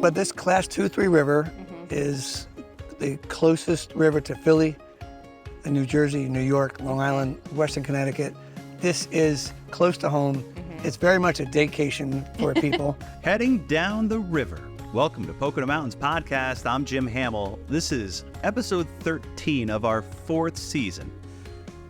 But this Class 2-3 river is the closest river to Philly, New Jersey, New York, Long Island, Western Connecticut. This is close to home. It's very much a daycation for people. Heading down the river. Welcome to Pocono Mountains Podcast. I'm Jim Hamill. This is episode 13 of our 4th season.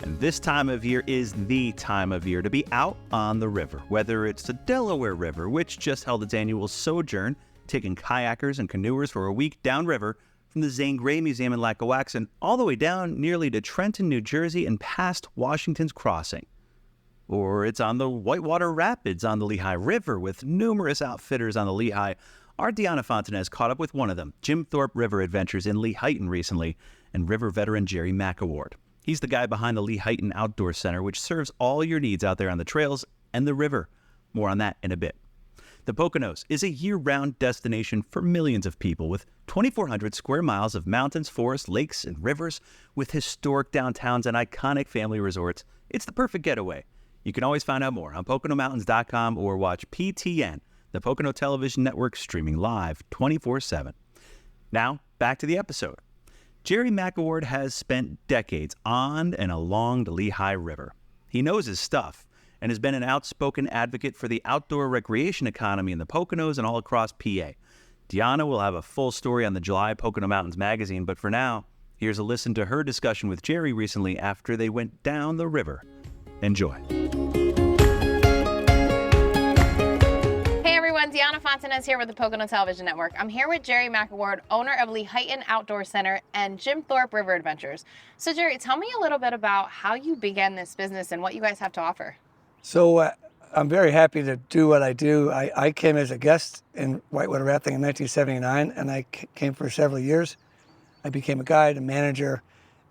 And this time of year is the time of year to be out on the river, whether it's the Delaware River, which just held its annual sojourn, taking kayakers and canoers for a week downriver from the Zane Grey Museum in Lackawaxen all the way down nearly to Trenton, New Jersey and past Washington's Crossing. Or it's on the Whitewater Rapids on the Lehigh River with numerous outfitters on the Lehigh. Our Deanna Fontanez caught up with one of them, Jim Thorpe River Adventures in Lehigh recently, and river veteran Jerry McAward. He's the guy behind the Lehigh Outdoor Center, which serves all your needs out there on the trails and the river. More on that in a bit. The Poconos is a year-round destination for millions of people with 2,400 square miles of mountains, forests, lakes, and rivers with historic downtowns and iconic family resorts. It's the perfect getaway. You can always find out more on PoconoMountains.com or watch PTN, the Pocono Television Network, streaming live 24/7. Now, back to the episode. Jerry McAward has spent decades on and along the Lehigh River. He knows his stuff and has been an outspoken advocate for the outdoor recreation economy in the Poconos and all across PA. Deanna will have a full story on the July Pocono Mountains magazine, but for now, here's a listen to her discussion with Jerry recently after they went down the river. Enjoy. Deanna Fontanez here with the Pocono Television Network. I'm here with Jerry McAward, owner of Lehigh Outdoor Center and Jim Thorpe River Adventures. So Jerry, tell me a little bit about how you began this business and what you guys have to offer. So I'm very happy to do what I do. I came as a guest in Whitewater Rafting in 1979, and I came for several years. I became a guide, a manager,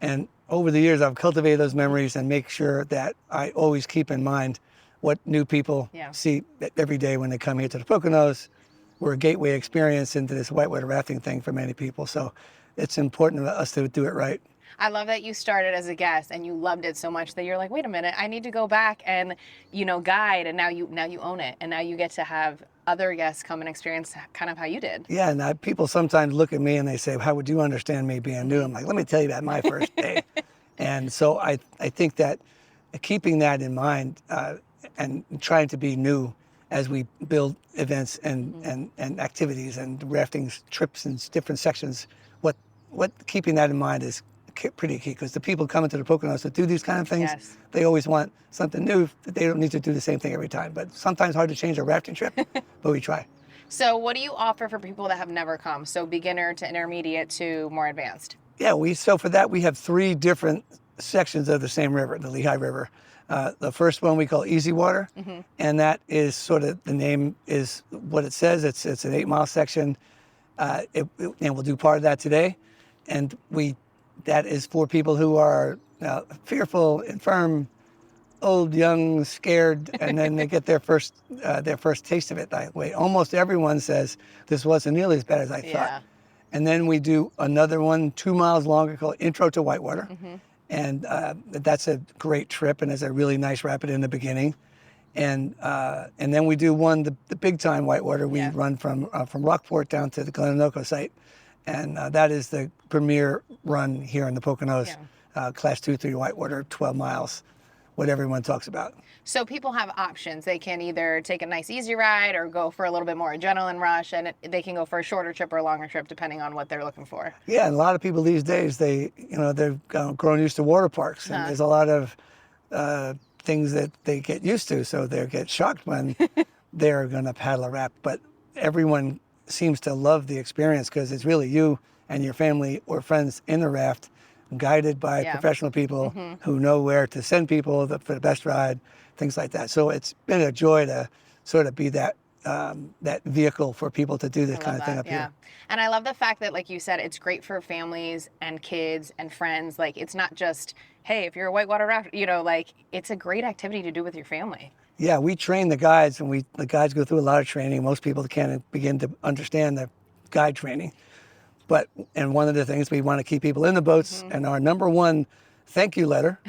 and over the years I've cultivated those memories and make sure that I always keep in mind what new people see every day when they come here to the Poconos. We're a gateway experience into this whitewater rafting thing for many people. So it's important to us to do it right. I love that you started as a guest and you loved it so much that you're like, wait a minute, I need to go back and, guide. And now you own it. And now you get to have other guests come and experience kind of how you did. Yeah, and people sometimes look at me and they say, how would you understand me being new? I'm like, let me tell you about my first day. And so I think that keeping that in mind, and trying to be new as we build events and activities and rafting trips and different sections. What keeping that in mind is pretty key, because the people coming to the Poconos to do these kind of things, they always want something new. They don't need to do the same thing every time, but sometimes hard to change a rafting trip, but we try. So what do you offer for people that have never come? So beginner to intermediate to more advanced? Yeah, so for that we have 3 different sections of the same river, the Lehigh River. The first one we call Easy Water, and that is sort of, the name is what it says. It's an 8-mile section, and we'll do part of that today. And that is for people who are fearful, infirm, old, young, scared, and then they get their first taste of it that way. Almost everyone says this wasn't nearly as bad as I thought. And then we do another one 2 miles longer called Intro to Whitewater. And that's a great trip, and it's a really nice rapid in the beginning. And then we do one, the big time Whitewater. We run from Rockport down to the Glenanoco site. And that is the premier run here in the Poconos, Class 2-3 Whitewater, 12 miles, what everyone talks about. So people have options. They can either take a nice easy ride or go for a little bit more adrenaline rush, and they can go for a shorter trip or a longer trip depending on what they're looking for. Yeah, and a lot of people these days, they've grown used to water parks, and there's a lot of things that they get used to, so they get shocked when they're going to paddle a raft. But everyone seems to love the experience because it's really you and your family or friends in the raft, guided by professional people who know where to send people for the best ride, things like that. So it's been a joy to sort of be that vehicle for people to do this kind of thing up here. And I love the fact that, like you said, it's great for families and kids and friends. Like, it's not just, hey, if you're a whitewater raft, it's a great activity to do with your family. Yeah, we train the guides, and the guides go through a lot of training. Most people can't begin to understand the guide training. And one of the things, we want to keep people in the boats, and our number one thank you letter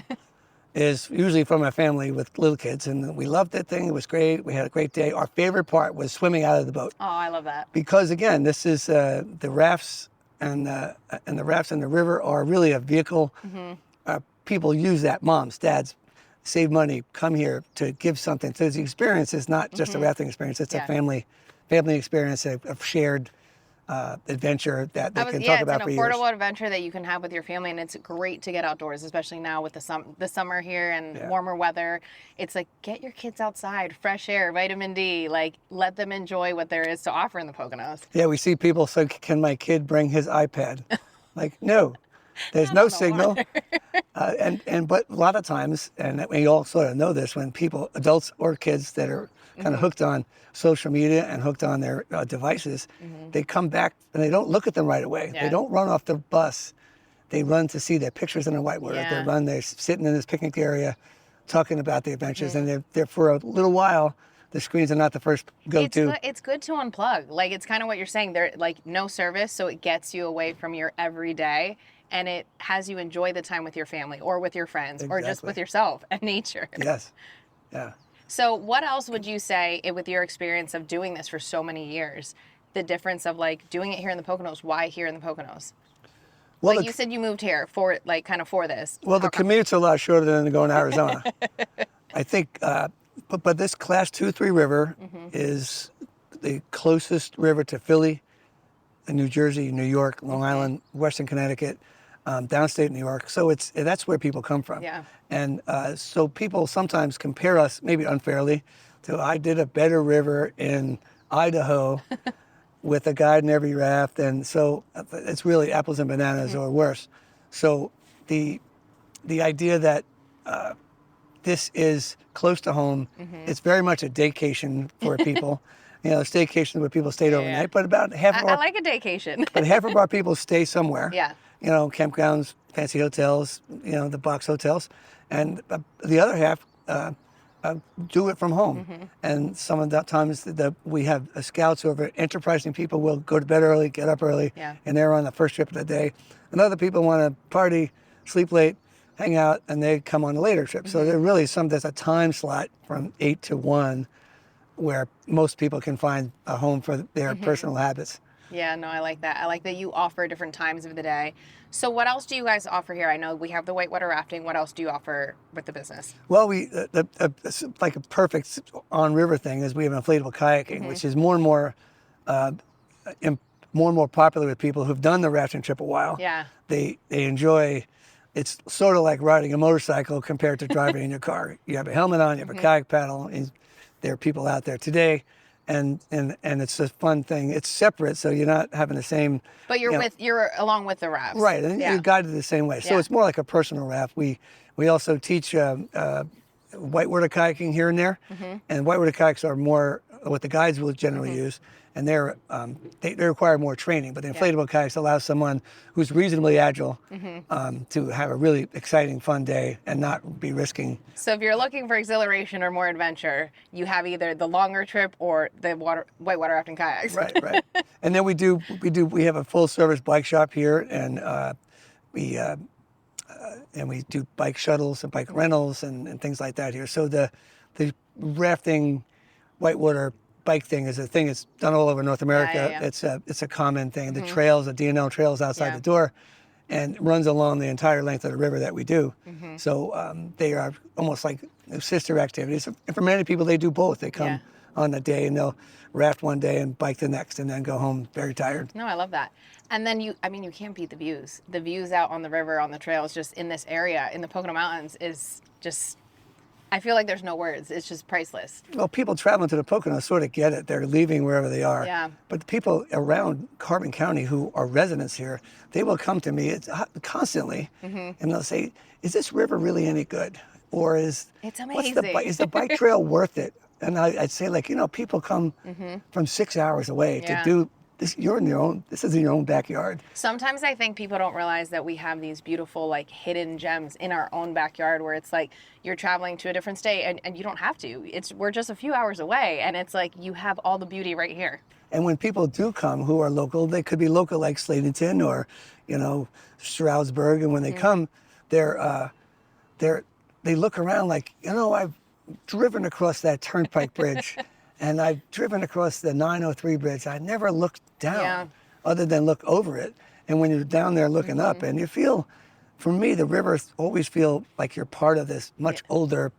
is usually from a family with little kids, and we loved that thing. It was great. We had a great day. Our favorite part was swimming out of the boat. Oh, I love that. Because again, this is the rafts and the rafts in the river are really a vehicle. People use that. Moms, dads, save money, come here to give something. So the experience is not just a rafting experience. It's a family experience, a shared adventure that they can talk about for years. It's an affordable adventure that you can have with your family, and it's great to get outdoors, especially now with the summer here and warmer weather. It's like, get your kids outside, fresh air, vitamin D, like let them enjoy what there is to offer in the Poconos. Yeah, we see people say, can my kid bring his iPad? Like, no, there's no signal. But a lot of times, and we all sort of know this, when people, adults or kids that are kind of hooked on social media and hooked on their devices, they come back and they don't look at them right away. They don't run off the bus. They run to see their pictures in the Whitewater. They're sitting in this picnic area talking about the adventures, and they're for a little while, the screens are not the first go-to. It's good to unplug. Like, it's kind of what you're saying. They're like no service, so it gets you away from your everyday, and it has you enjoy the time with your family or with your friends or just with yourself and nature. Yes, yeah. So what else would you say, with your experience of doing this for so many years, the difference of like doing it here in the Poconos? Why here in the Poconos? Well, like you said, you moved here for this. Well, the commute's a lot shorter than going to Arizona. I think, but this Class 2-3 river is the closest river to Philly, New Jersey, New York, Long Island, Western Connecticut, downstate New York. So that's where people come from. Yeah. And so people sometimes compare us, maybe unfairly, to I did a better river in Idaho with a guide in every raft. And so it's really apples and bananas or worse. So the idea that this is close to home, it's very much a daycation for people. Staycation where people stayed overnight, but about half of I like a daycation. But half of our people stay somewhere. Yeah. Campgrounds, fancy hotels, the box hotels, and the other half do it from home. And some of the times we have scouts who are enterprising people will go to bed early, get up early, and they're on the first trip of the day. And other people want to party, sleep late, hang out, and they come on a later trip. So there's a time slot from 8 to 1 where most people can find a home for their personal habits. Yeah, no, I like that. I like that you offer different times of the day. So what else do you guys offer here? I know we have the whitewater rafting. What else do you offer with the business? Well, like a perfect on-river thing is we have inflatable kayaking, which is more and more popular with people who've done the rafting trip a while. Yeah. They enjoy. It's sort of like riding a motorcycle compared to driving in your car. You have a helmet on, you have a kayak paddle, and there are people out there today. And it's a fun thing. It's separate, so you're not having the same. But you're along with the rafts, right? And you're guided the same way. So it's more like a personal raft. We also teach whitewater kayaking here and there, and whitewater kayaks are more what the guides will generally use, and they require more training. But the inflatable kayaks allow someone who's reasonably agile to have a really exciting, fun day and not be risking. So if you're looking for exhilaration or more adventure, you have either the longer trip or the whitewater rafting kayaks. Right. And then we have a full service bike shop here, and we do bike shuttles and bike rentals and things like that here. So the rafting whitewater bike thing is a thing that's done all over North America. It's a common thing. The trails, the D&L trails outside the door, and it runs along the entire length of the river that we do. So they are almost like sister activities. And for many people, they do both. They come on a day and they'll raft one day and bike the next and then go home very tired. No, I love that. And then you can't beat the views. The views out on the river, on the trails, just in this area, in the Pocono Mountains, is just, I feel like there's no words. It's just priceless. Well, people traveling to the Poconos sort of get it. They're leaving wherever they are. Yeah. But the people around Carbon County who are residents here, they will come to me constantly, and they'll say, "Is this river really any good? Or is it's amazing? Is the bike trail worth it?" And I'd say, people come from 6 hours away to do this. This is in your own backyard. Sometimes I think people don't realize that we have these beautiful hidden gems in our own backyard where it's like you're traveling to a different state and you don't have to. We're just a few hours away and it's like you have all the beauty right here. And when people do come who are local, they could be local like Slatington or, Stroudsburg. And when they come, they're they look around like, I've driven across that turnpike bridge and I've driven across the 903 bridge. I never looked down other than look over it. And when you're down there looking up and you feel, for me, the rivers always feel like you're part of this much older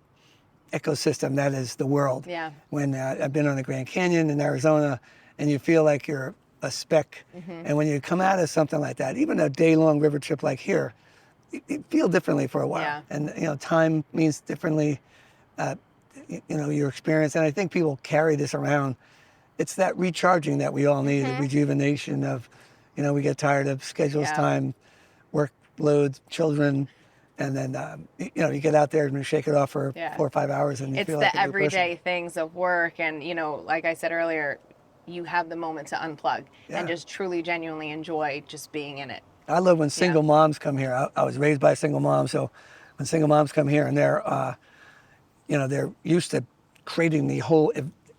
ecosystem that is the world. Yeah. When I've been on the Grand Canyon in Arizona and you feel like you're a speck. And when you come out of something like that, even a day-long river trip like here, you feel differently for a while. Yeah. And, time means differently, your experience. And I think people carry this around. It's that recharging that we all need, the rejuvenation of, we get tired of schedules, time, workloads, children, and then, you get out there and you shake it off for 4 or 5 hours and you feel like it's the a new person. everyday things of work. And, like I said earlier, you have the moment to unplug and just truly, genuinely enjoy just being in it. I love when single moms come here. I was raised by a single mom, so when single moms come here and they're used to creating the whole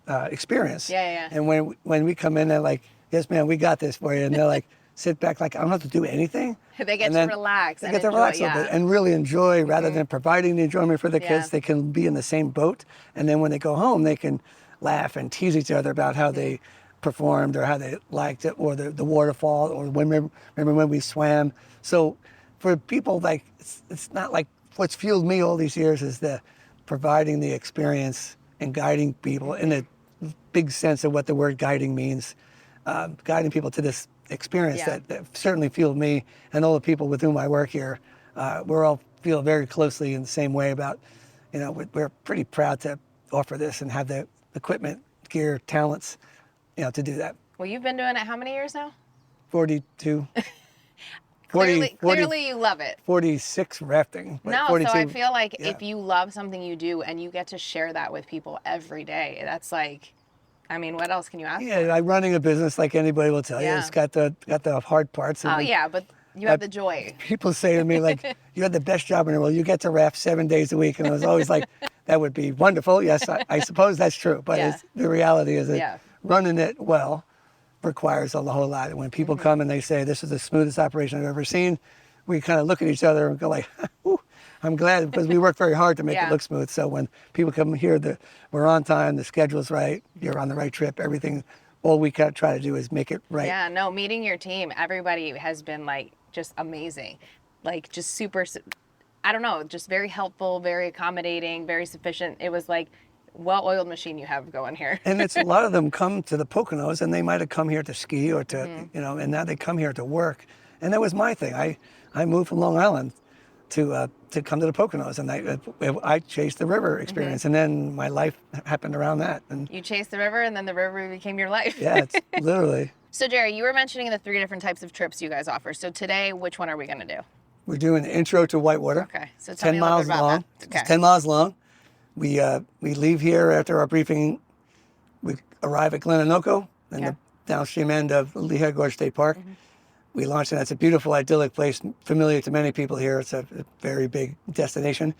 experience. Yeah. And when we come in, they're like, "Yes, ma'am, we got this for you." And they're like, sit back, like I don't have to do anything. They get to relax. They get to relax a little bit and really enjoy, rather than providing the enjoyment for the kids. They can be in the same boat, and then when they go home, they can laugh and tease each other about how they performed or how they liked it, or the waterfall, or remember when we swam. So for people, like it's not like what's fueled me all these years is the providing the experience and guiding people in a big sense of what the word guiding means, guiding people to this experience that certainly fueled me and all the people with whom I work here. We're all feel very closely in the same way about, we're pretty proud to offer this and have the equipment, gear, talents, to do that. Well, you've been doing it how many years now? 42. Clearly you love it. 46 rafting. No, 42, so I feel like if you love something you do and you get to share that with people every day, that's like, what else can you ask for? Yeah, like running a business, like anybody will tell you, it's got the hard parts. Oh yeah, but you have the joy. People say to me, like, you had the best job in the world. You get to raft 7 days a week. And I was always like, that would be wonderful. Yes, I suppose that's true. But the reality is that running it well requires a whole lot. And when people come and they say, this is the smoothest operation I've ever seen, we kind of look at each other and go like, ooh, I'm glad, because we work very hard to make it look smooth. So when people come here, we're on time, the schedule's right, you're on the right trip, everything, all we try to do is make it right. Yeah, no, meeting your team, everybody has been like just amazing. Like just super, I don't know, just very helpful, very accommodating, very sufficient. It was like well-oiled machine you have going here. And it's a lot of them come to the Poconos and they might have come here to ski or to, and now they come here to work. And that was my thing. I moved from Long Island to come to the Poconos, and I chased the river experience, and then my life happened around that. And you chased the river, and then the river became your life. Yeah, it's literally. So Jerry, you were mentioning the 3 different types of trips you guys offer. So today, which one are we going to do? We're doing the intro to Whitewater. Okay, so tell me a little bit about that. Okay. It's 10 miles long. We leave here after our briefing. We arrive at Glenanoco in the downstream end of Lehigh Gorge State Park. We launch, and it's a beautiful, idyllic place, familiar to many people here. It's a very big destination.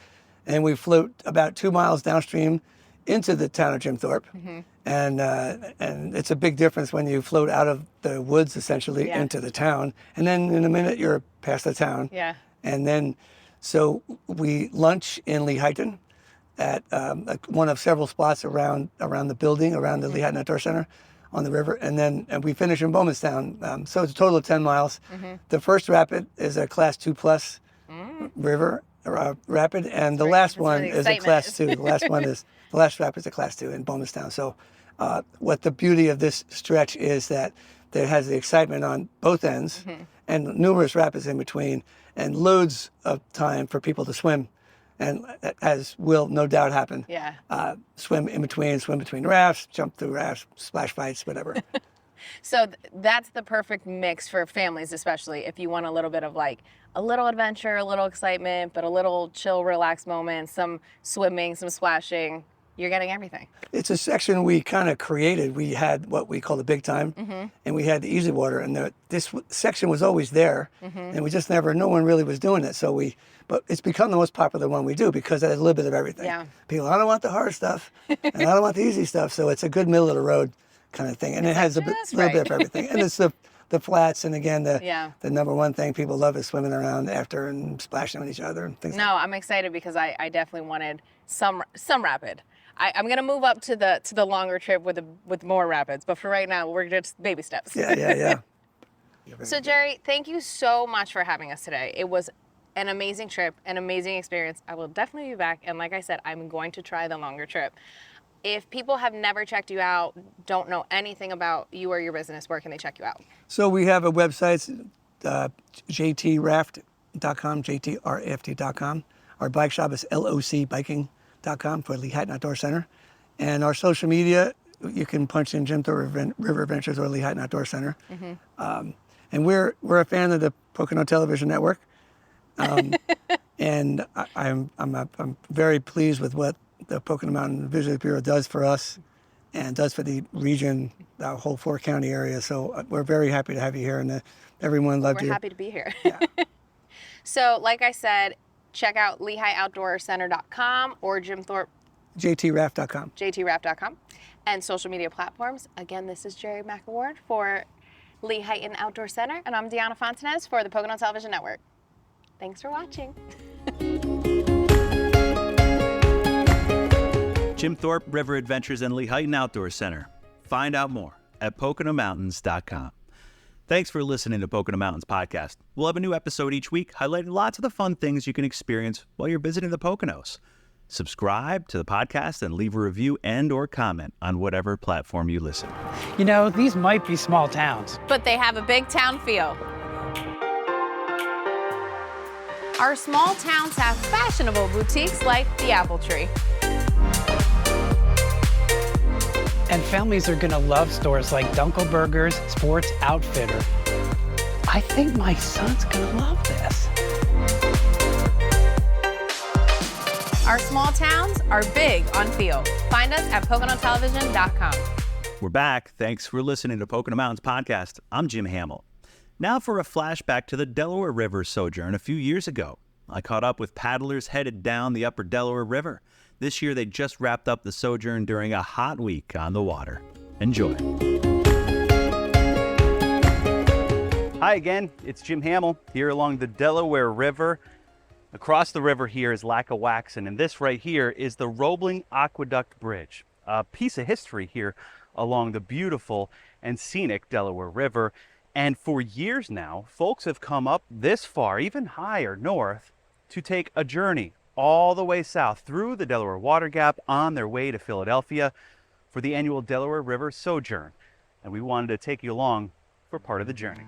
And we float about 2 miles downstream into the town of Jim Thorpe. And it's a big difference when you float out of the woods, essentially, into the town. And then in a minute, you're past the town. Yeah. And then, so we lunch in Lehigh at one of several spots around the building, around the Lehigh Outdoor Center on the river, and we finish in Bowmanstown. So it's a total of 10 miles. The first rapid is a Class 2 plus river rapid, and the last one is a Class 2. The last rapid is a Class 2 in Bowmanstown. So what the beauty of this stretch is that it has the excitement on both ends and numerous rapids in between, and loads of time for people to swim. And as will no doubt happen, swim between rafts, jump through rafts, splash fights, whatever. So that's the perfect mix for families, especially if you want a little bit of like a little adventure, a little excitement, but a little chill, relaxed moment, some swimming, some splashing. You're getting everything. It's a section we kind of created. We had what we call the big time, and we had the easy water, and this section was always there, and we just no one really was doing it. But it's become the most popular one we do because it has a little bit of everything. Yeah. People, I don't want the hard stuff, and I don't want the easy stuff. So it's a good middle of the road kind of thing, and it has a little bit of everything. And it's the flats, and again, Yeah. the number one thing people love is swimming around after and splashing on each other and things. No, I'm excited because I definitely wanted some rapid. I'm gonna move up to the longer trip with more rapids, but for right now, we're just baby steps. Yeah. So Jerry, thank you so much for having us today. It was an amazing trip, an amazing experience. I will definitely be back, and like I said, I'm going to try the longer trip. If people have never checked you out, don't know anything about you or your business, where can they check you out? So we have a website, jtraft.com, jtraft.com. Our bike shop is locbiking.com for Lehigh Outdoor Center. And our social media, you can punch in Jim Thorpe River Adventures or Lehigh Outdoor Center. And we're a fan of the Pocono Television Network. And I'm very pleased with what the Pocono Mountain Visitor Bureau does for us and does for the region, the whole 4-county area. So we're very happy to have you here, and everyone loved you. We're happy to be here. Yeah. So like I said, check out LehighOutdoorCenter.com or Jim Thorpe, jtraft.com. jtraft.com, and social media platforms. Again, this is Jerry McAward for Lehigh Outdoor Center, and I'm Deanna Fontanez for the Pocono Television Network. Thanks for watching. Jim Thorpe River Adventures and Lehigh Outdoor Center. Find out more at PoconoMountains.com. Thanks for listening to Pocono Mountains Podcast. We'll have a new episode each week highlighting lots of the fun things you can experience while you're visiting the Poconos. Subscribe to the podcast and leave a review and or comment on whatever platform you listen. You know, these might be small towns. But they have a big town feel. Our small towns have fashionable boutiques like the Apple Tree. And families are gonna love stores like Dunkelberger's Sports Outfitter. I think my son's gonna love this. Our small towns are big on feel. Find us at PoconoTelevision.com. We're back. Thanks for listening to Pocono Mountains Podcast. I'm Jim Hamill. Now for a flashback to the Delaware River sojourn a few years ago. I caught up with paddlers headed down the upper Delaware River. This year, they just wrapped up the sojourn during a hot week on the water. Enjoy. Hi again, it's Jim Hamill here along the Delaware River. Across the river here is Lackawaxen, and this right here is the Roebling Aqueduct Bridge, a piece of history here along the beautiful and scenic Delaware River. And for years now, folks have come up this far, even higher north, to take a journey all the way south through the Delaware Water Gap on their way to Philadelphia for the annual Delaware River Sojourn. And we wanted to take you along for part of the journey.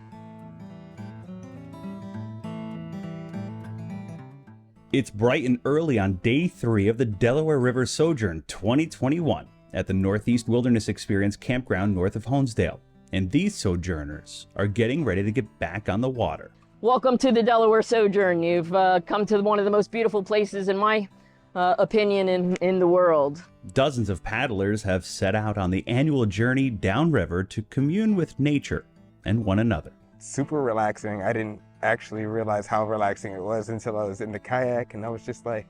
It's bright and early on day 3 of the Delaware River Sojourn 2021 at the Northeast Wilderness Experience campground north of Honesdale. And these sojourners are getting ready to get back on the water. Welcome to the Delaware Sojourn. You've come to one of the most beautiful places, in my opinion, in the world. Dozens of paddlers have set out on the annual journey downriver to commune with nature and one another. Super relaxing. I didn't actually realize how relaxing it was until I was in the kayak, and I was just like,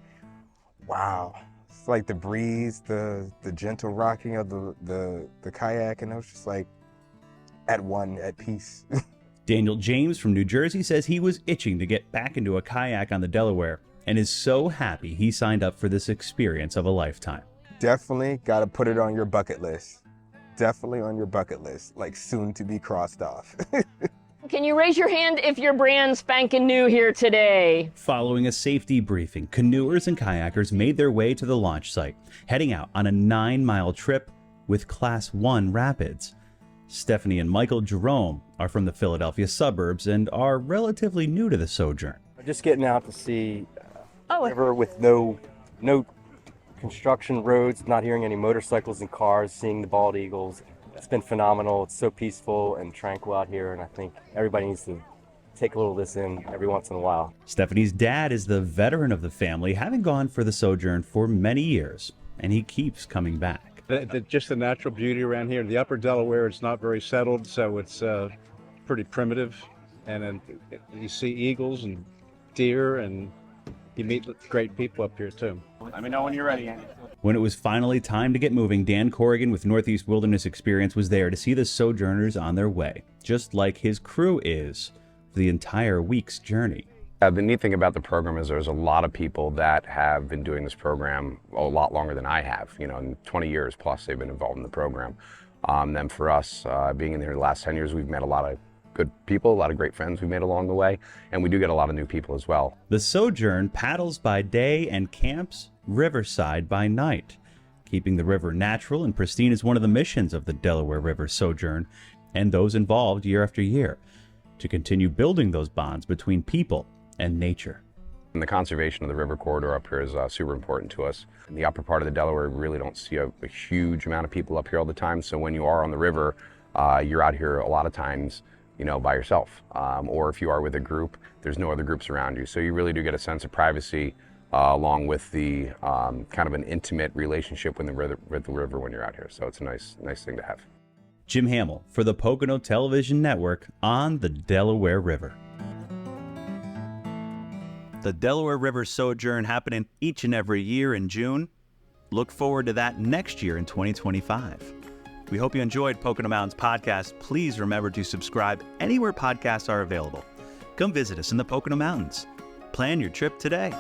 wow. It's like the breeze, the gentle rocking of the kayak, and I was just like at peace. Daniel James from New Jersey says he was itching to get back into a kayak on the Delaware and is so happy he signed up for this experience of a lifetime. Definitely got to put it on your bucket list. Definitely on your bucket list, like soon to be crossed off. Can you raise your hand if you're brand spanking new here today? Following a safety briefing, canoers and kayakers made their way to the launch site, heading out on a 9-mile trip with Class 1 rapids. Stephanie and Michael Jerome are from the Philadelphia suburbs and are relatively new to the sojourn. Just getting out to see a river with no construction roads, not hearing any motorcycles and cars, seeing the bald eagles. It's been phenomenal. It's so peaceful and tranquil out here, and I think everybody needs to take a little of this in every once in a while. Stephanie's dad is the veteran of the family, having gone for the sojourn for many years, and he keeps coming back. Just the natural beauty around here. The upper Delaware, it's not very settled, so it's pretty primitive. And then you see eagles and deer and you meet great people up here too. Let me know when you're ready, Andy. When it was finally time to get moving, Dan Corrigan with Northeast Wilderness Experience was there to see the Sojourners on their way, just like his crew is for the entire week's journey. The neat thing about the program is there's a lot of people that have been doing this program a lot longer than I have. You know, in 20 years plus they've been involved in the program. Then for us, being in here the last 10 years, we've met a lot of good people, a lot of great friends we've made along the way, and we do get a lot of new people as well. The Sojourn paddles by day and camps riverside by night. Keeping the river natural and pristine is one of the missions of the Delaware River Sojourn and those involved year after year, to continue building those bonds between people and nature. And the conservation of the river corridor up here is super important to us. In the upper part of the Delaware, we really don't see a huge amount of people up here all the time, so when you are on the river, you're out here a lot of times, you know, by yourself, or if you are with a group, there's no other groups around you, so you really do get a sense of privacy along with the kind of an intimate relationship with the river when you're out here, so it's a nice thing to have. Jim Hamill for the Pocono Television Network on the Delaware River. The Delaware River Sojourn happening each and every year in June. Look forward to that next year in 2025. We hope you enjoyed Pocono Mountains Podcast. Please remember to subscribe anywhere podcasts are available. Come visit us in the Pocono Mountains. Plan your trip today.